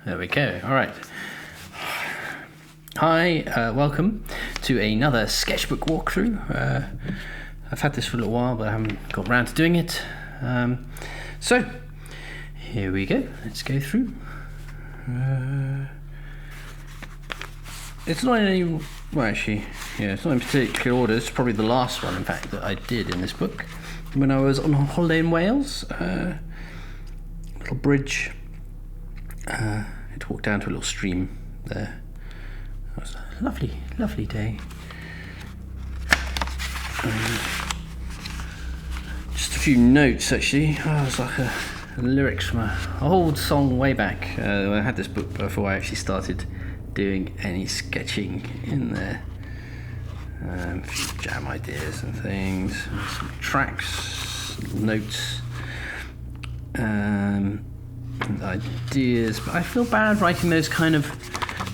There we go. All right. Hi, welcome to another sketchbook walkthrough. I've had this for a little while, but I haven't got around to doing it. So, here we go. Let's go through. It's not in any, well actually, yeah, it's not in particular order. It's probably the last one, in fact, that I did in this book. When I was on holiday in Wales, little bridge. I had to walk down to a little stream there. It was a lovely, lovely day. Just a few notes actually. Oh, it was like a lyrics from an old song way back. When I had this book before I actually started doing any sketching in there. A few jam ideas and things, some tracks, notes, ideas, but I feel bad writing those kind of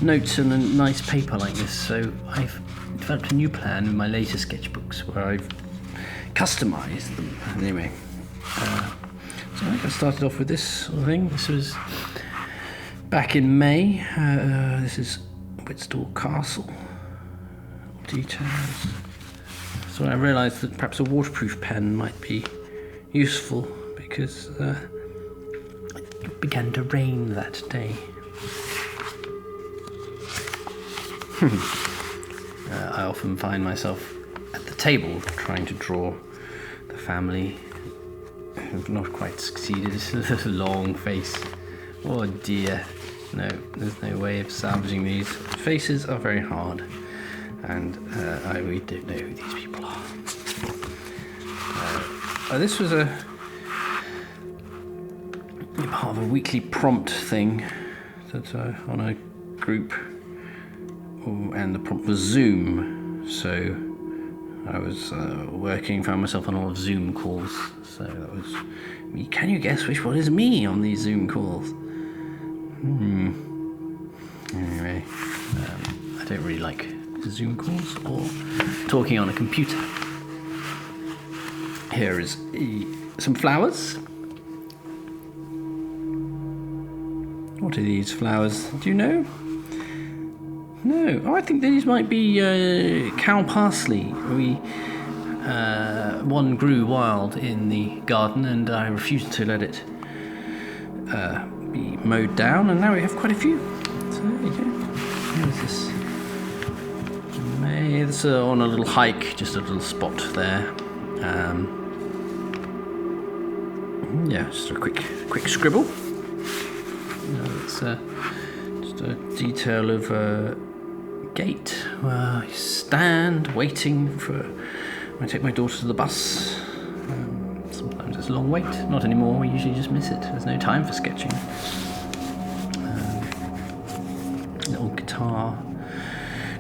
notes on a nice paper like this, so I've developed a new plan in my later sketchbooks where I've customized them. Anyway, so I think I started off with this sort of thing. This was back in May. This is Whitstall Castle. Details. So I realised that perhaps a waterproof pen might be useful because it began to rain that day. I often find myself at the table trying to draw the family. I've not quite succeeded. It's a long face. Oh dear. No, there's no way of salvaging these. Faces are very hard. And I really don't know who these people are. This was a part of a weekly prompt thing that's on a group, and the prompt was Zoom. So I was found myself on a lot of Zoom calls. So that was me. Can you guess which one is me on these Zoom calls? Anyway, I don't really like Zoom calls or talking on a computer. Here is some flowers. What are these flowers? Do you know? No. Oh, I think these might be cow parsley. One grew wild in the garden and I refused to let it be mowed down, and now we have quite a few. So there you go. What is this? It's on a little hike, just a little spot there. Yeah, just a quick scribble. It's just a detail of a gate where I stand waiting when I take my daughter to the bus. Sometimes it's a long wait. Not anymore. We usually just miss it. There's no time for sketching. Little guitar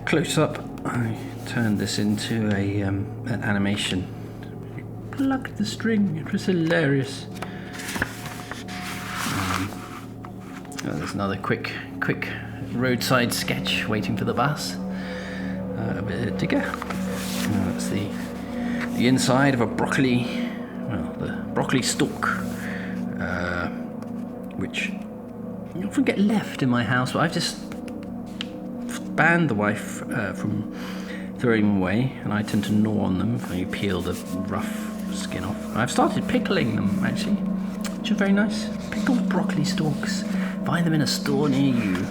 close up. I turned this into an animation. Plucked the string. It was hilarious. There's another quick roadside sketch waiting for the bus. A bit of digger. That's the inside of the broccoli stalk, which you often get left in my house, but I've just banned the wife from throwing them away, and I tend to gnaw on them. You peel the rough skin off. I've started pickling them actually, which are very nice. Pickled broccoli stalks. Find them in a store near you.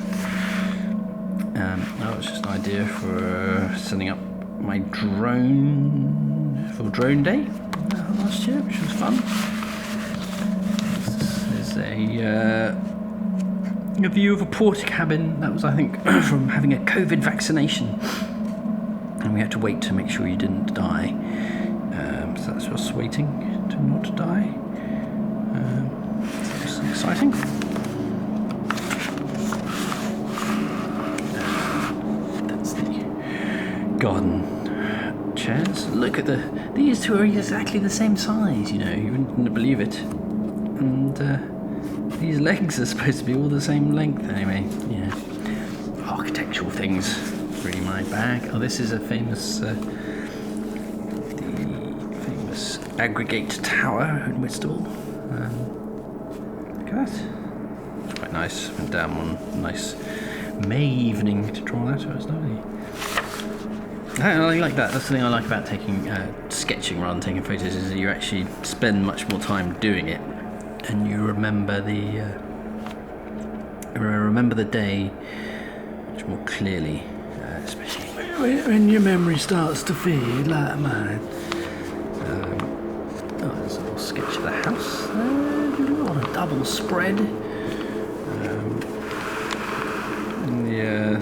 That was just an idea for setting up my drone for drone day last year, which was fun. This is a view of a porta cabin. That was, I think, from having a COVID vaccination, and we had to wait to make sure you didn't die. So that's us waiting to not die. So it's exciting. That's the garden chairs. Look at these two are exactly the same size. You wouldn't believe it. And these legs are supposed to be all the same length. Anyway, yeah. Architectural things, really my bag. Oh, this is a famous aggregate tower in Whitstall. Look at that. It's quite nice. Went down one nice May evening to draw that. It was lovely. I like that. That's the thing I like about taking sketching rather than taking photos, is that you actually spend much more time doing it, and you remember the day much more clearly, especially when your memory starts to fade like mine. There's a little sketch of the house. On a double spread.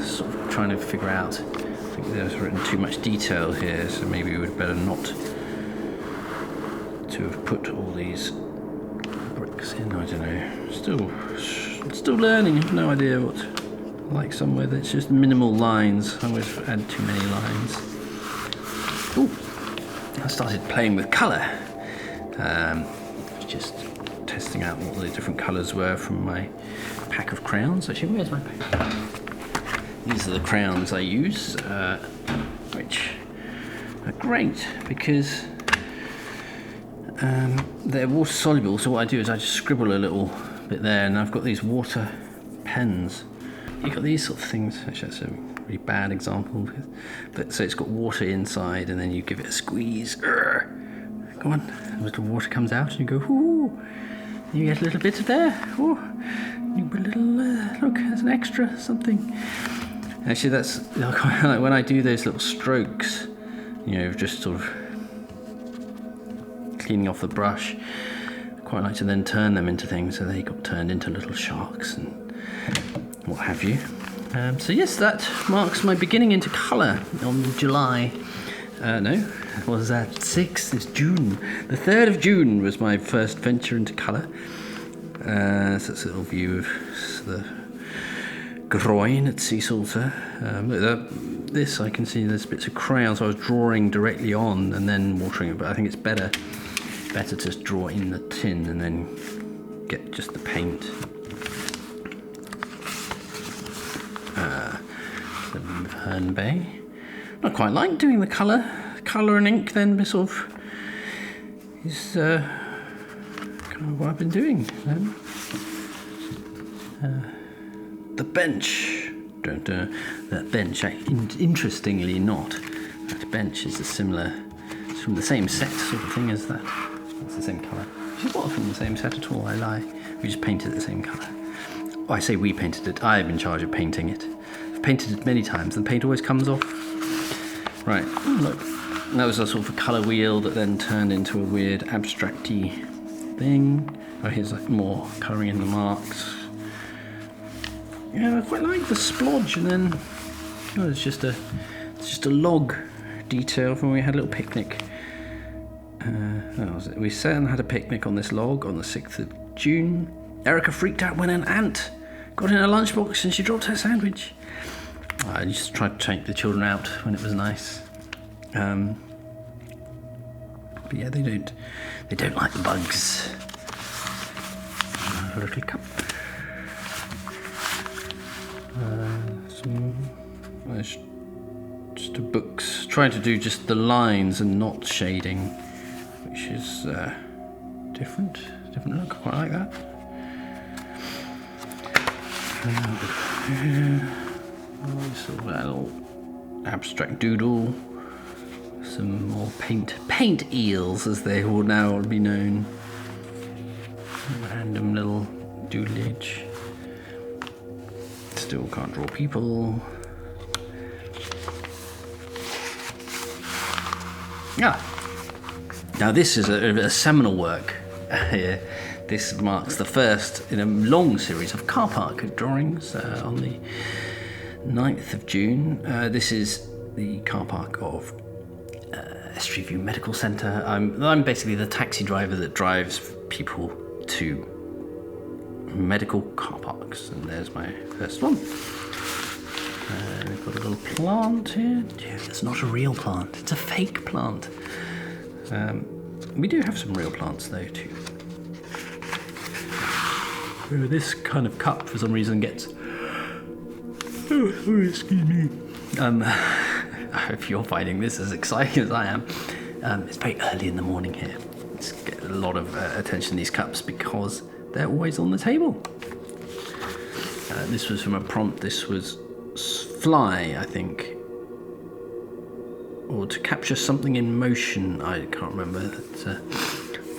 Sort of trying to figure out. I think there's written too much detail here, so maybe we would better not to have put all these bricks in. I don't know. Still learning. I have no idea what. Like somewhere that's just minimal lines. I always add too many lines. Ooh, I started playing with colour. Just testing out what the different colours were from my pack of crayons. Actually, where's my pack? These are the crayons I use, which are great because they're water soluble. So what I do is I just scribble a little bit there, and I've got these water pens. You've got these sort of things. Actually, that's a really bad example. But so it's got water inside, and then you give it a squeeze. Go on, a little water comes out, and you go, ooh. You get a little bit of there. Ooh. You put a little, look, there's an extra something. Actually, that's like when I do those little strokes, just sort of cleaning off the brush. I quite like to then turn them into things, so they got turned into little sharks and what have you. So yes, that marks my beginning into colour on July. No, what was that? 6th is June. The 3rd of June was my first venture into colour. So that's a little view of the groin at sea salter. This I can see there's bits of crayon, so I was drawing directly on and then watering it, but I think it's better to just draw in the tin and then get just the paint. The Herne Bay. I quite like doing the colour and ink then sort of is kind of what I've been doing then. The bench. That bench, interestingly not. That bench is it's from the same set sort of thing as that. It's the same colour. It's not from the same set at all, I lie. We just painted it the same colour. Oh, I say we painted it. I'm in charge of painting it. I've painted it many times and the paint always comes off. Right, look. That was a sort of a colour wheel that then turned into a weird abstract-y thing. Oh, here's like more colouring in the marks. Yeah, I quite like the splodge, and then it's just a log detail from when we had a little picnic. We sat and had a picnic on this log on the 6th of June. Erica freaked out when an ant got in her lunchbox and she dropped her sandwich. I just tried to take the children out when it was nice. But yeah, they don't like the bugs. A little cup. Just books. Trying to do just the lines and not shading, which is different look. I quite like that. Sort of a little abstract doodle. Some more paint eels, as they will now be known. Random little doodleage. Still can't draw people. Now this is a seminal work here. This marks the first in a long series of car park drawings on the 9th of June. This is the car park of Estuary View Medical Centre. I'm basically the taxi driver that drives people to medical car parks, and there's my first one. We've got a little plant here. It's not a real plant, it's a fake plant. We do have some real plants though too. This kind of cup for some reason gets... Oh, excuse me. If you're finding this as exciting as I am, it's very early in the morning here. It's get a lot of attention, these cups, because they're always on the table. This was from a prompt. This was fly, I think. Or to capture something in motion. I can't remember. That's,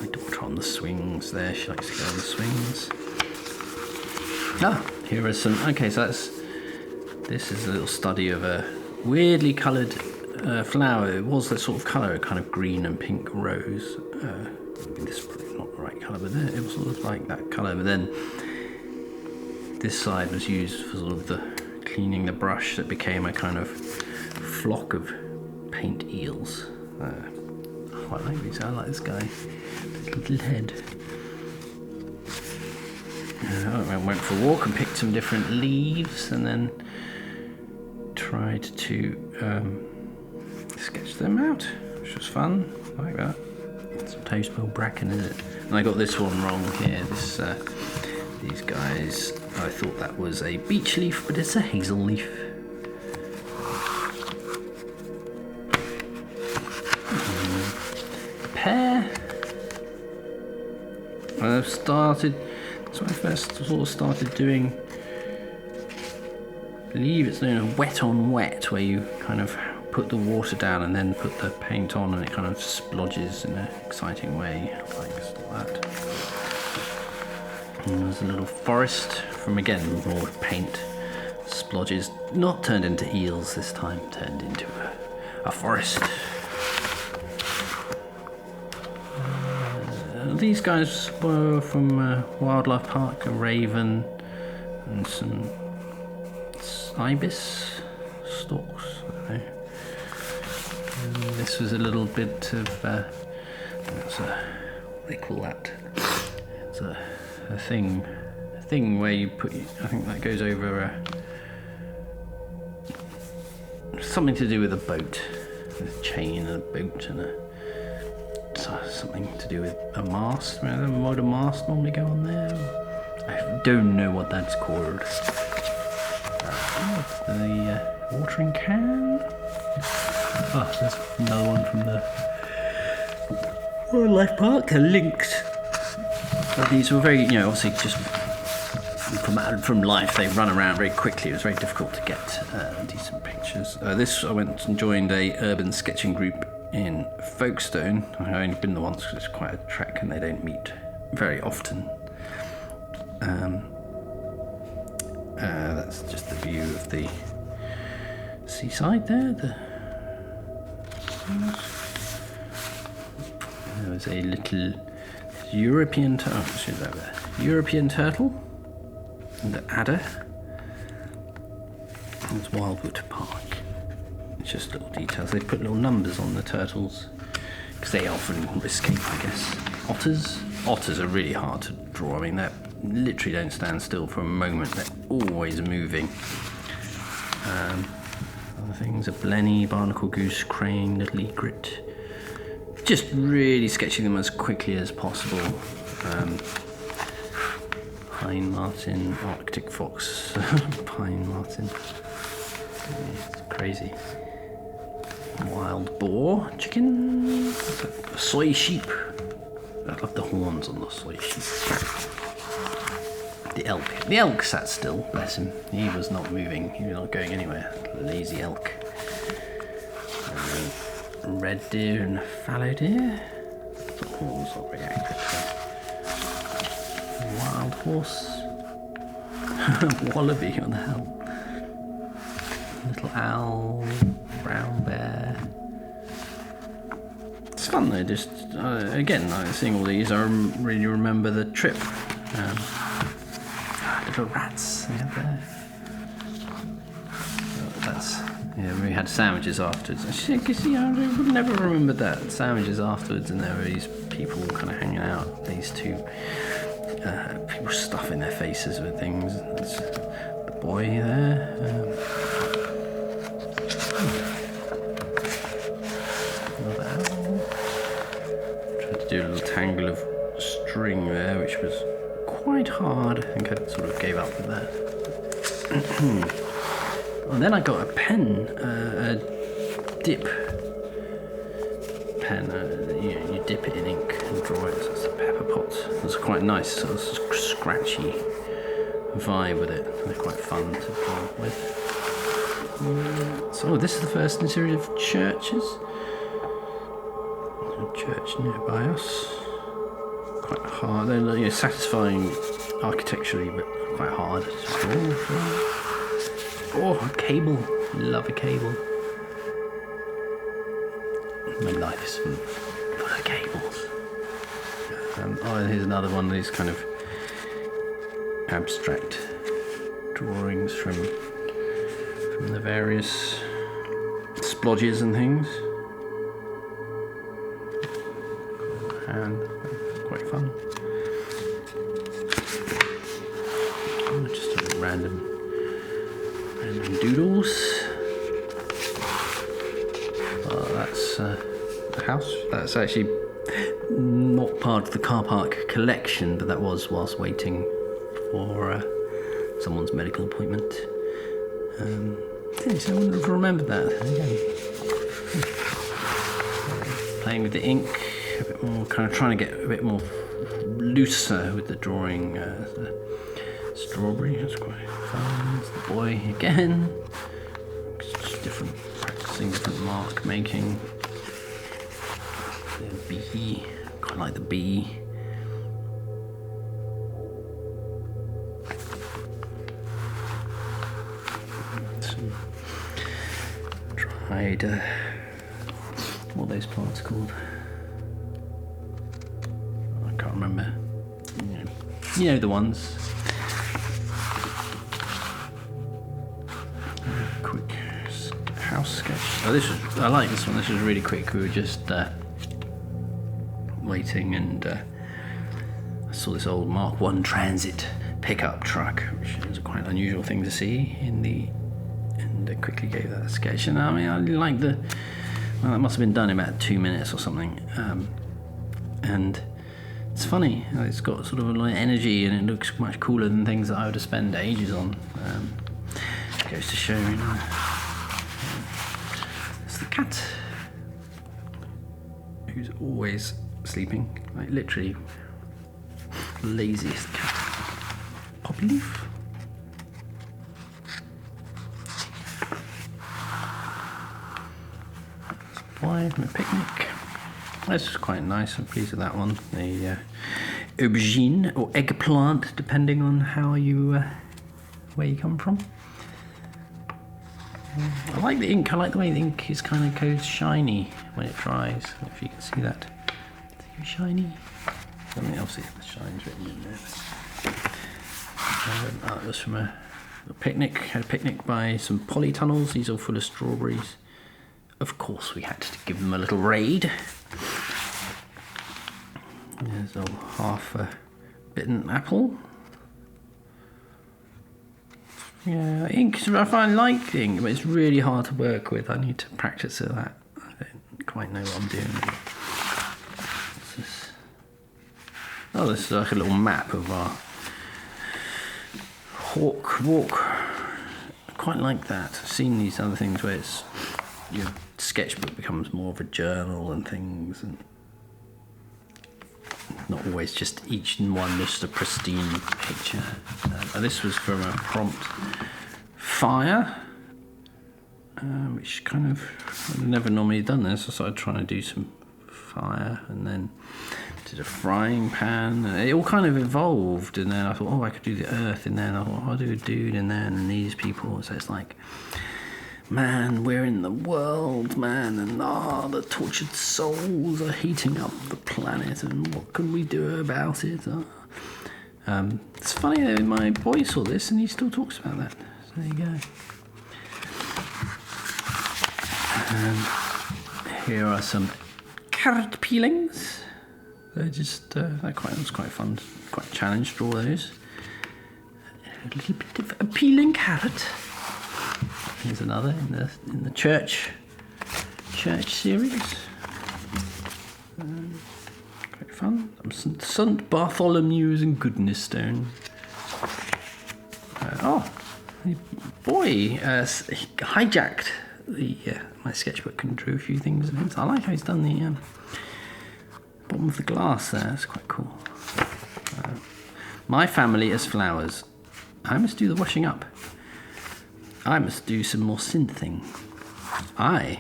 my daughter on the swings there. She likes to go on the swings. Here are some... Okay, so this is a little study of a weirdly coloured flower. It was that sort of colour, kind of green and pink rose. This is probably not the right colour, but it was sort of like that colour. But then this side was used for sort of the cleaning the brush that became a kind of flock of paint eels. I quite like these. I like this guy. Little head. I went for a walk and picked some different leaves and then tried to sketch them out, which was fun. I like that. Some toast bill bracken in it. And I got this one wrong here. These guys, I thought that was a beech leaf, but it's a hazel leaf. Pear. That's when I first sort of started doing, I believe it's known as wet on wet, where you kind of put the water down and then put the paint on and it kind of splodges in an exciting way, like that. And there's a little forest from, again, more paint splodges, not turned into eels this time, turned into a forest. These guys were from Wildlife Park, a raven and some ibis stalks. I don't know. And this was a little bit of what they call that. It's a thing where you put. I think that goes over something to do with a boat, a chain and a boat and something to do with a mast. Would a mast normally go on there? I don't know what that's called. The watering can. Oh, there's another one from the Wildlife Park. The lynx. These were very, obviously just from life. They run around very quickly. It was very difficult to get decent pictures. I went and joined a urban sketching group in Folkestone. I've only been there once because it's quite a trek and they don't meet very often. That's just the view of the seaside there. There was a little European turtle and the adder. It's Wildwood Park. It's just little details. They put little numbers on the turtles because they often escape, I guess. Otters are really hard to draw. I mean, they literally don't stand still for a moment. They're always moving. Other things: a blenny, barnacle goose, crane, little egret. Just really sketching them as quickly as possible. Pine martin, Arctic fox, pine martin. It's crazy. Wild boar, chicken, soy sheep. I love the horns on the soy sheep. The elk sat still, bless him. He was not moving, he was not going anywhere. Lazy elk. Red deer and fallow deer. The horns not very accurate. Wild horse. Wallaby, what the hell? Little owl, brown bear. It's fun though, just again, seeing all these, I really remember the trip. Little rats they had there. We had sandwiches afterwards. I would never remember that. Sandwiches afterwards, and there were these people kind of hanging out. These two people stuffing their faces with things. That's the boy there. Another owl. Tried to do a little tangle of string there, which was quite hard. I think I sort of gave up with that. And then I got a pen, a dip pen. You dip it in ink and draw it. So it's a pepper pot. It's quite nice, sort of scratchy vibe with it. They're quite fun to draw with. So this is the first in a series of churches. A church nearby us. Quite hard. They're satisfying architecturally, but quite hard to draw. Oh, a cable. Love a cable. My life is full of cables. Here's another one of these kind of abstract drawings from the various splodges and things. And quite fun. Just random doodles. That's the house. That's actually not part of the car park collection, but that was whilst waiting for someone's medical appointment. So I wouldn't have remembered that. Playing with the ink a bit more, kind of trying to get a bit more looser with the drawing. The strawberry, that's quite fun. It's the boy again. It's just different, practicing different mark making. The bee, quite like the bee. Some dried, what are those plants called? I can't remember. You know the ones. Quick house sketch. Oh, I like this one. This was really quick. We were just waiting, and I saw this old Mark I transit pickup truck, which is a quite unusual thing to see and I quickly gave that a sketch. And I mean, I like that must have been done in about 2 minutes or something. And it's funny, it's got sort of a lot of energy, and it looks much cooler than things that I would have spent ages on. Goes to show, it's the cat who's always sleeping, like literally laziest cat. Poppy leaf. Boy from a picnic. This is quite nice. I'm pleased with that one. The aubergine or eggplant, depending on how you where you come from. I like the ink. I like the way the ink is kind of goes shiny when it dries. If you can see that, it's shiny. Something else here, the shine's written in there. That was from a picnic. Had a picnic by some polytunnels. These are full of strawberries. Of course, we had to give them a little raid. There's a half bitten apple. Yeah, ink, I find like ink, but it's really hard to work with. I need to practice at that. I don't quite know what I'm doing. What's this? Oh, this is like a little map of our hawk walk. I quite like that. I've seen these other things where it's your sketchbook becomes more of a journal and things, and not always just each one just a pristine picture. This was from a prompt fire, which kind of, I've never normally done this. I started trying to do some fire, and then did a frying pan, and it all kind of evolved. And then I thought, I could do the earth in there, and I thought, I'll do a dude in there, and these people. So it's like, man, we're in the world, man, and the tortured souls are heating up the planet, and what can we do about it? It's funny that my boy saw this, and he still talks about that. So there you go. Here are some carrot peelings. They're just that was quite fun, quite a challenge to draw those. A little bit of a peeling carrot. Here's another in the church series. Quite fun. St. Bartholomew's and Goodness Stone. The boy he hijacked my sketchbook and drew a few things. I like how he's done the bottom of the glass there. It's quite cool. My family as flowers. I must do the washing up. I must do some more synthing. I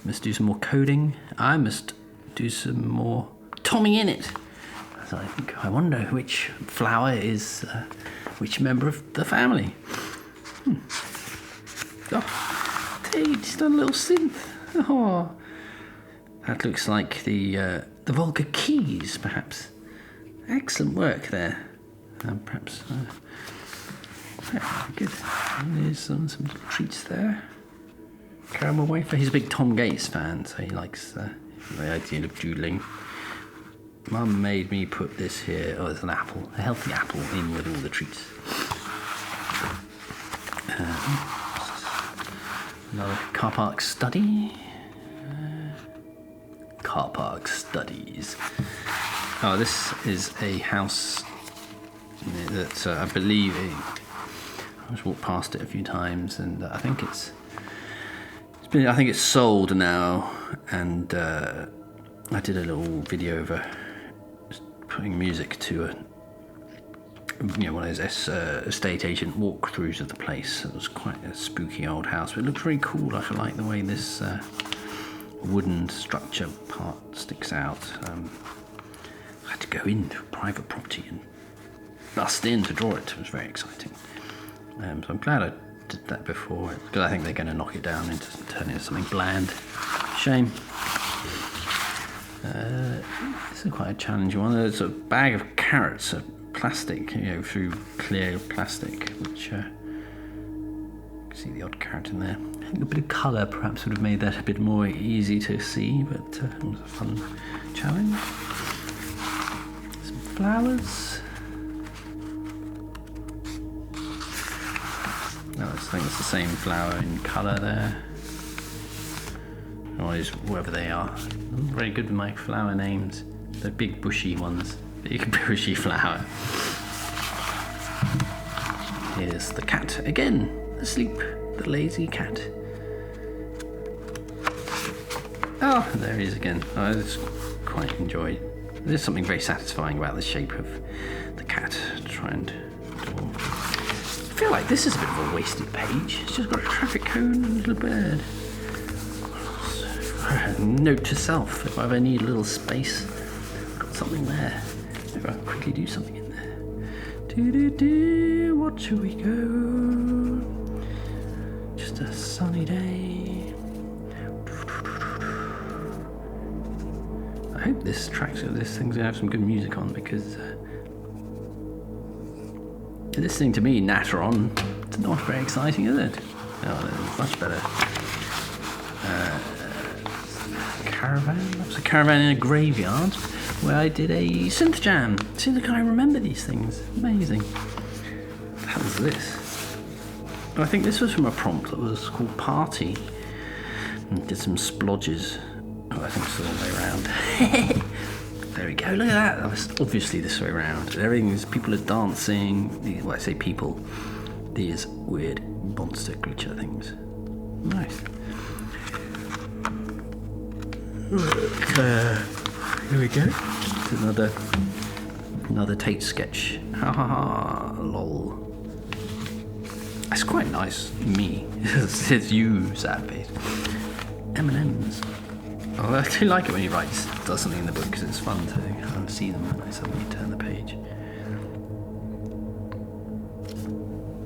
must do some more coding. I must do some more Tommy in it. So I wonder which flower is which member of the family. Oh, he's done a little synth. Oh, that looks like the Volga keys, perhaps. Excellent work there. Perhaps. Yeah, good. And there's some little treats there. Caramel wafer. He's a big Tom Gates fan, so he likes the idea of doodling. Mum made me put this here. Oh, there's an apple, a healthy apple in with all the treats. Another car park study. Car park studies. Oh, this is a house that I believe I just walked past it a few times, and I think I think it's sold now. And I did a little video of putting music to one of those estate agent walkthroughs of the place. It was quite a spooky old house, but it looked very cool. I like the way this wooden structure part sticks out. I had to go into private property and bust in to draw it. It was very exciting. So I'm glad I did that before, because I think they're going to knock it down and turn it into something bland. Shame. This is quite a challenging one. There's a bag of carrots, plastic, through clear plastic, which you can see the odd carrot in there. I think a bit of colour perhaps would have made that a bit more easy to see, but it was a fun challenge. Some flowers. No, I think it's the same flower in colour there. Or whoever they are. I'm very good with my flower names. The big bushy ones. Big bushy flower. Here's the cat again, asleep. The lazy cat. Oh, there he is again. I just quite enjoy. There's something very satisfying about the shape of the cat. Try and draw. I feel like this is a bit of a wasted page. It's just got a traffic cone and a little bird. Note to self, if I ever need a little space, I've got something there. Maybe I'll quickly do something in there. What shall we go? Just a sunny day. I hope this thing's going to have some good music on, because listening to me natter on, it's not very exciting, is it? Oh, much better. Caravan. That was a caravan in a graveyard where I did a synth jam. See, look, I remember these things. Amazing. What the hell is this? I think this was from a prompt that was called Party. And did some splodges. Oh, I think it's the wrong way around. There we go. Look at that. That was obviously this way around. People are dancing. Well, I say people. These weird monster creature things. Nice. Here we go. It's another Tate sketch. Ha ha ha. Lol. That's quite nice. Me. It's you, sad face. M&M's. Oh, I do like it when he does something in the book, because it's fun to kind of see them when I suddenly turn the page.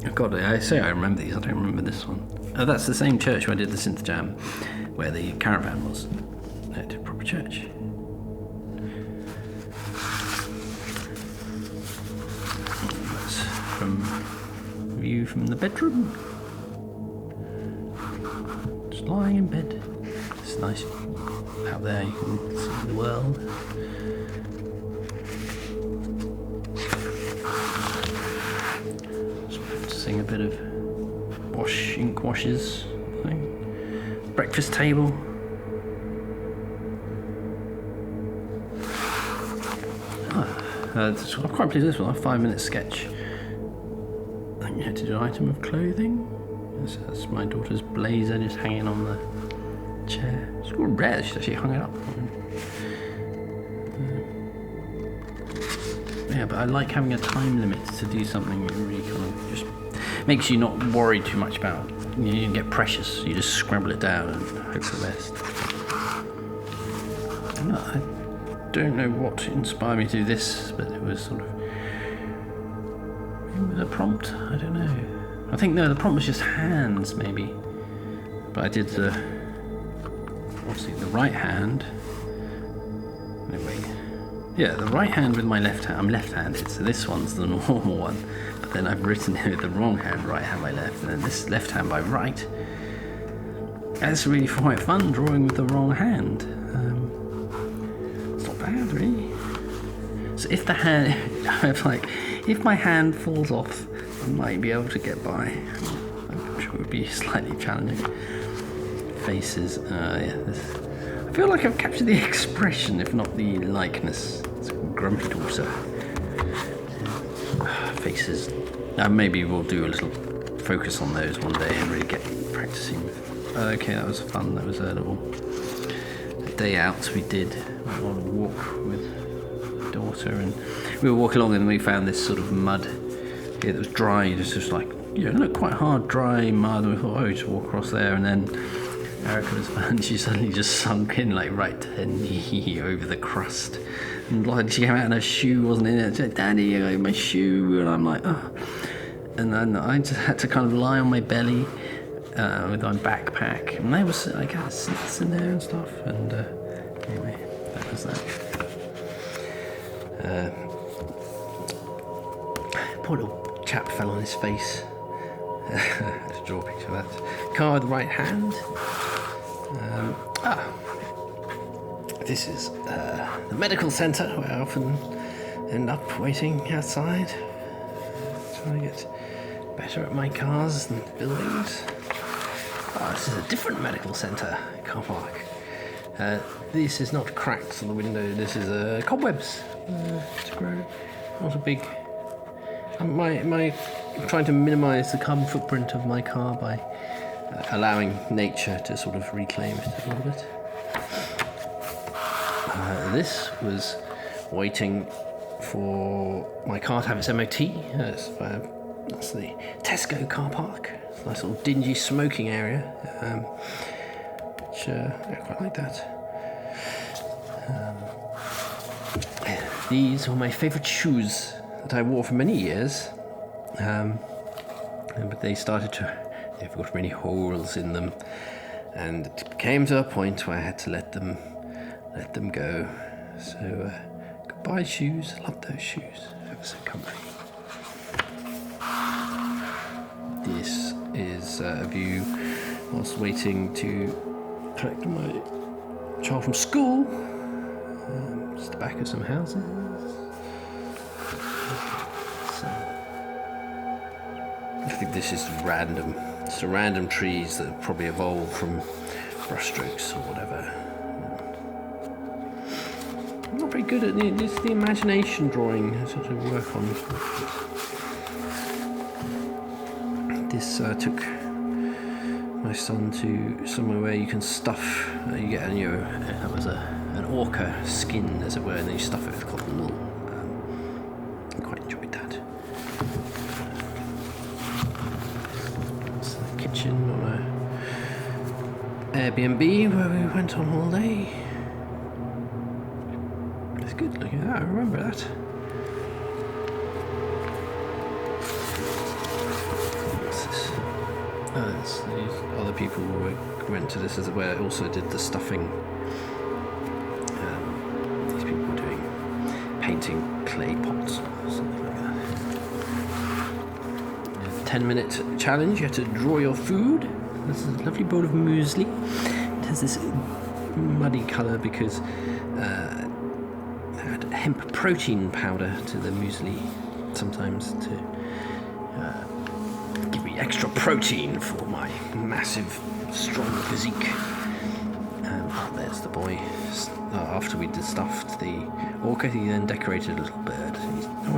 Oh God, I say I remember these. I don't remember this one. Oh, that's the same church where I did the synth jam, where the caravan was. No, to a proper church. That's view from the bedroom. Just lying in bed. It's nice out there. You can see the world. Just sing a bit of ink washes thing. Breakfast table. I'm quite pleased with this one. A 5-minute sketch. I think you had to do an item of clothing. That's my daughter's blazer just hanging on the chair. It's quite rare she's actually hung it up. Yeah, but I like having a time limit to do something. It really kind of just makes you not worry too much about. You don't get precious. You just scramble it down and hope for the best. I don't know what inspired me to do this, but it was sort of a prompt. I don't know. I think the prompt was just hands, maybe. But I did obviously the right hand. No, wait. Yeah, the right hand with my left hand. I'm left-handed, so this one's the normal one. But then I've written it with the wrong hand, right hand by left, and then this left hand by right. That's really quite fun, drawing with the wrong hand. It's not bad, really. So if the hand, if my hand falls off, I might be able to get by. I'm sure it would be slightly challenging. Faces, yeah. I feel like I've captured the expression, if not the likeness. It's a grumpy daughter. Faces. Maybe we'll do a little focus on those one day and really get practicing with. Okay, that was fun. That was a little day out we did. We went on a walk with daughter, and we were walking along and we found this sort of mud here that was dry. It was just like, it looked quite hard, dry mud, and we thought, just walk across there. And then Erica was fun. She suddenly just sunk in right to her knee over the crust, and she came out and her shoe wasn't in it. She said, "Daddy, my shoe," and I'm like, oh. And then I just had to kind of lie on my belly with my backpack, and there was seats in there and stuff. And anyway, that was that. Poor little chap fell on his face. Let's draw a picture of that. Car with the right hand. This is the medical centre where I often end up waiting outside, trying to get better at my cars and buildings. This is a different medical centre car park. This is not cracks on the window. This is cobwebs to grow. Not a big. I'm trying to minimise the carbon footprint of my car by allowing nature to sort of reclaim it a little bit. This was waiting for my car to have its MOT. That's the Tesco car park. It's a nice little dingy smoking area, which I quite like that. These were my favourite shoes that I wore for many years, but they've got many holes in them, and it came to a point where I had to let them go. So goodbye shoes. I love those shoes. They were so comfy. This is a view whilst waiting to collect my child from school. Just the back of some houses. I think this is random. It's a random trees that probably evolved from brushstrokes or whatever. I'm not very good at it. It's the imagination drawing I sort of work on. This took my son to somewhere where you can stuff. You get that was an orca skin, as it were, and then you stuff it with cotton wool. I quite enjoyed that. It's the kitchen on a Airbnb where we went on holiday. It's good looking at that. I remember that. What's this? It's these other people who went to this as where I also did the stuffing. These people were doing painting clay pots or something like that. 10-minute challenge. You have to draw your food. This is a lovely bowl of muesli. It has this muddy colour because I add hemp protein powder to the muesli sometimes to give me extra protein for my massive, strong physique. There's the boy. After we stuffed the orca, he then decorated a little bird.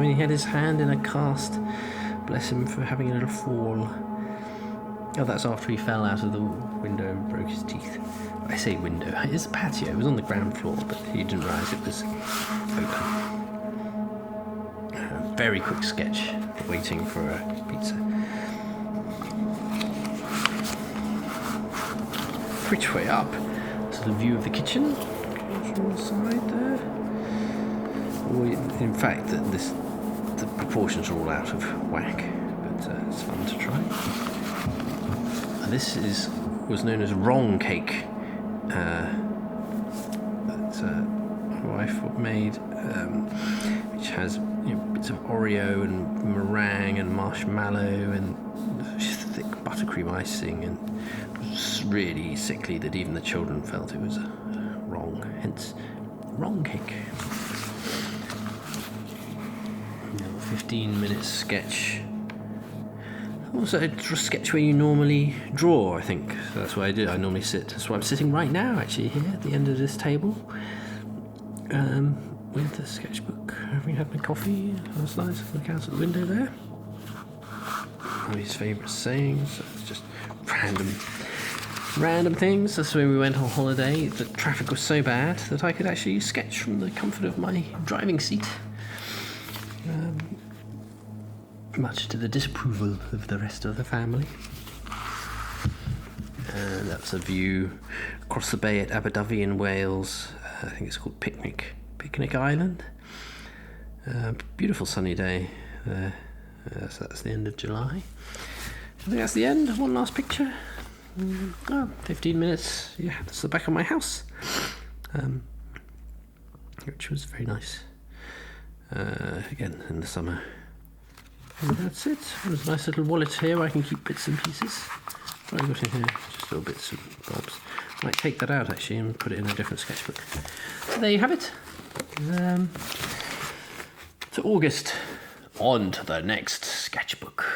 He had his hand in a cast. Bless him for having a little fall. Oh, that's after he fell out of the window and broke his teeth. I say window. It's a patio. It was on the ground floor, but he didn't realise it was open. very quick sketch, waiting for a pizza. Which way up? So the view of the kitchen from the side there. In fact, the proportions are all out of whack, but it's fun to try. And this was known as wrong cake. That my wife made, which has bits of Oreo and meringue and marshmallow and thick buttercream icing, and it was really sickly that even the children felt it was wrong, hence wrong cake. 15-minute sketch. Also, a sketch where you normally draw, I think. So that's what I do. I normally sit. That's why I'm sitting right now, actually, here at the end of this table, with the sketchbook. Having had my coffee. That's nice. Look out at the window there. All his favourite sayings. It's just random things. That's when we went on holiday. The traffic was so bad that I could actually sketch from the comfort of my driving seat. Much to the disapproval of the rest of the family. And that's a view across the bay at Abu Dhabi in Wales. I think it's called Picnic Island. Beautiful sunny day there. So that's the end of July. I think that's the end. One last picture. 15 minutes. Yeah, that's the back of my house, which was very nice. Again, in the summer. And that's it. There's a nice little wallet here where I can keep bits and pieces. What have I got in here? Just little bits and bobs. I might take that out actually and put it in a different sketchbook. So there you have it. To August. On to the next sketchbook.